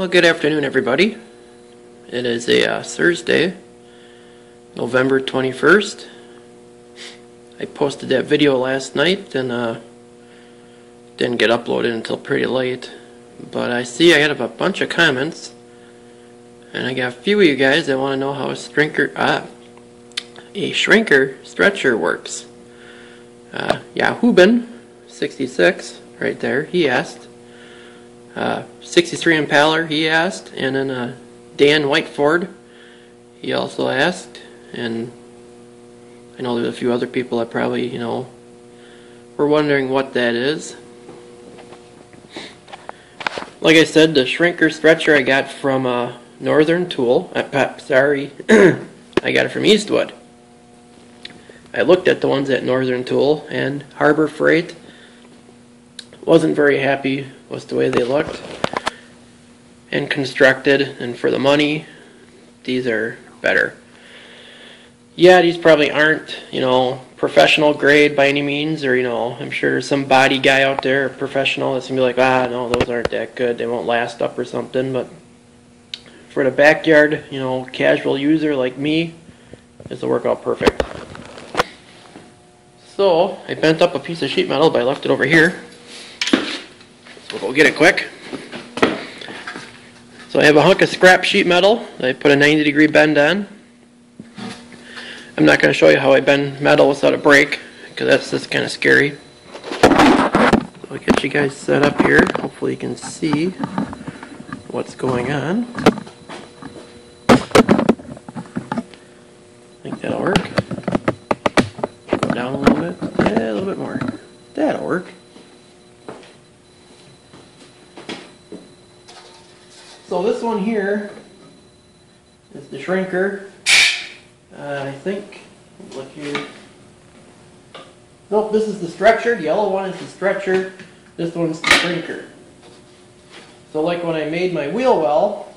Well, good afternoon, everybody. It is a Thursday, November 21st. I posted that video last night and didn't get uploaded until pretty late. But I see I have a bunch of comments, and I got a few of you guys that want to know how a shrinker stretcher works. Yahooban66 right there, he asked. 63 Impaler, he asked, and then Dan Whiteford, he also asked, and I know there's a few other people that probably, were wondering what that is. Like I said, the shrinker stretcher I got from Northern Tool. I got it from Eastwood. I looked at the ones at Northern Tool, and Harbor Freight. Wasn't very happy with the way they looked and constructed, and for the money, these are better. Yeah, these probably aren't, professional grade by any means, or, I'm sure there's some body guy out there, a professional, that's gonna be like, no, those aren't that good, they won't last up or something, but for the backyard, casual user like me, this will work out perfect. So, I bent up a piece of sheet metal, but I left it over here. We'll go get it quick. So I have a hunk of scrap sheet metal that I put a 90-degree bend on. I'm not going to show you how I bend metal without a break, because that's just kind of scary. So I'll get you guys set up here. Hopefully you can see what's going on. I think that'll work. Go down a little bit. Yeah, a little bit more. That'll work. So this one here is the shrinker. I think, look here. Nope, this is the stretcher. The yellow one is the stretcher. This one's the shrinker. So like when I made my wheel well,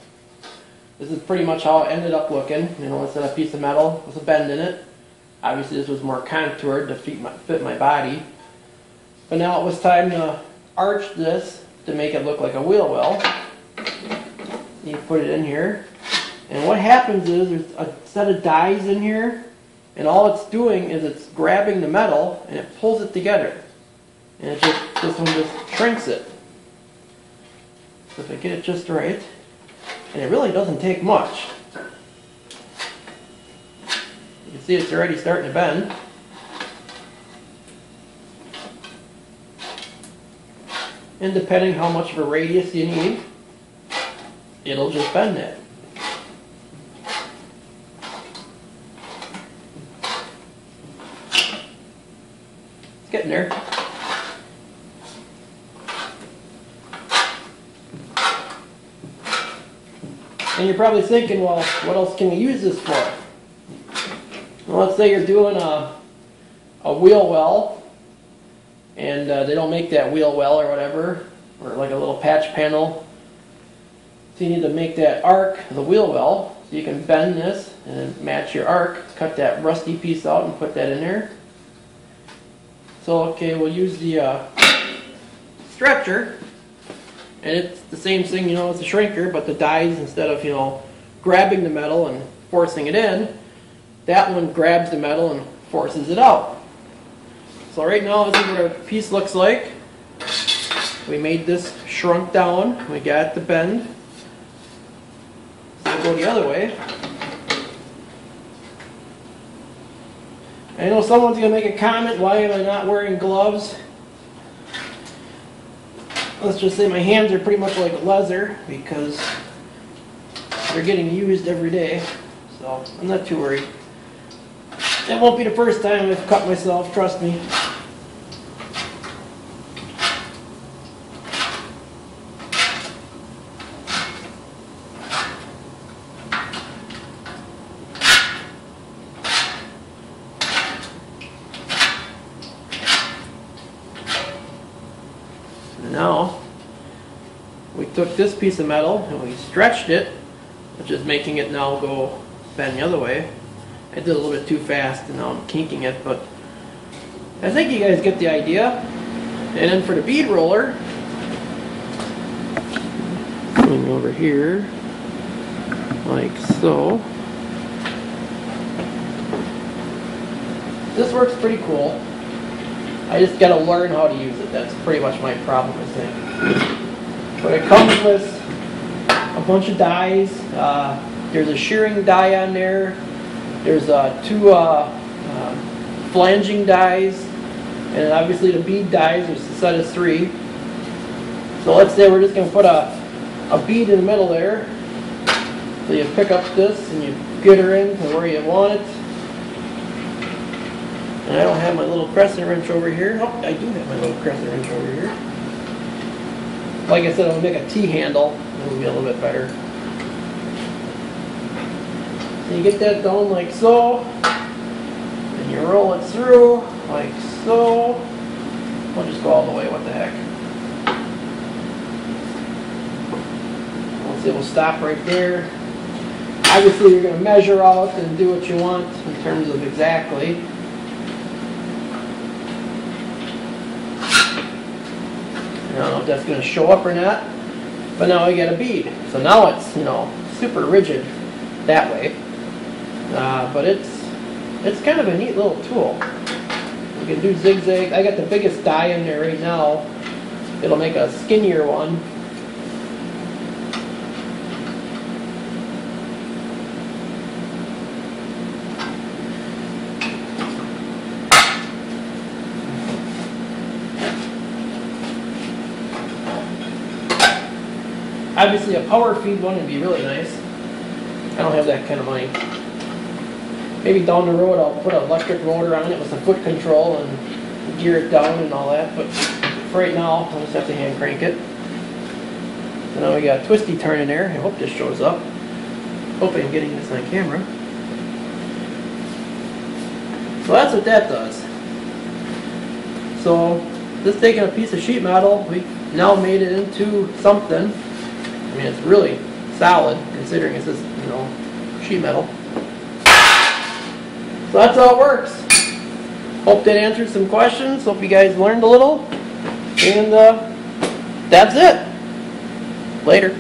this is pretty much how it ended up looking. Instead of a piece of metal with a bend in it. Obviously this was more contoured to fit my body. But now it was time to arch this to make it look like a wheel well. You put it in here, and what happens is there's a set of dies in here, and all it's doing is it's grabbing the metal and it pulls it together, and this one just shrinks it. So if I get it just right, and it really doesn't take much. You can see it's already starting to bend. And depending how much of a radius you need, it'll just bend it. It's getting there. And you're probably thinking, well, what else can you use this for? Well, let's say you're doing a wheel well, and they don't make that wheel well or whatever, or like a little patch panel. So you need to make that arc, the wheel well, so you can bend this and then match your arc. Cut that rusty piece out and put that in there. So okay, we'll use the stretcher, and it's the same thing, as a shrinker, but the dies, instead of grabbing the metal and forcing it in, that one grabs the metal and forces it out. So right now this is what our piece looks like. We made this shrunk down. We got the bend. Go the other way. I know someone's going to make a comment, why am I not wearing gloves? Let's just say my hands are pretty much like leather because they're getting used every day, so I'm not too worried. That won't be the first time I've cut myself, trust me. Now, we took this piece of metal and we stretched it, which is making it now go bend the other way. I did a little bit too fast and now I'm kinking it, but I think you guys get the idea. And then for the bead roller, Coming over here, like so. This works pretty cool. I just gotta learn how to use it. That's pretty much my problem, I think. But it comes with a bunch of dies. There's a shearing die on there. There's two flanging dies, and obviously the bead dies. There's a set of 3. So let's say we're just going to put a bead in the middle there. So you pick up this and you get her in to where you want it. And I don't have my little crescent wrench over here. Oh, I do have my little crescent wrench over here. Like I said, I'll make a T-handle. It'll be a little bit better. So you get that done like so. And you roll it through like so. We'll just go all the way, what the heck. It will stop right there. Obviously you're going to measure out and do what you want in terms of exactly. I don't know if that's going to show up or not, but now we got a bead. So now it's, you know, super rigid that way. But it's kind of a neat little tool. You can do zigzag. I got the biggest die in there right now. It'll make a skinnier one. Obviously a power feed one would be really nice. I don't have that kind of money. Maybe down the road I'll put an electric motor on it with some foot control and gear it down and all that, but for right now I'll just have to hand crank it. So now we got a twisty turn in there. I hope this shows up. Hopefully I'm getting this on camera. So that's what that does. So this taking a piece of sheet metal, we now made it into something. I mean, it's really solid considering it's just, you know, sheet metal. So that's how it works. Hope that answered some questions. Hope you guys learned a little. And that's it. Later.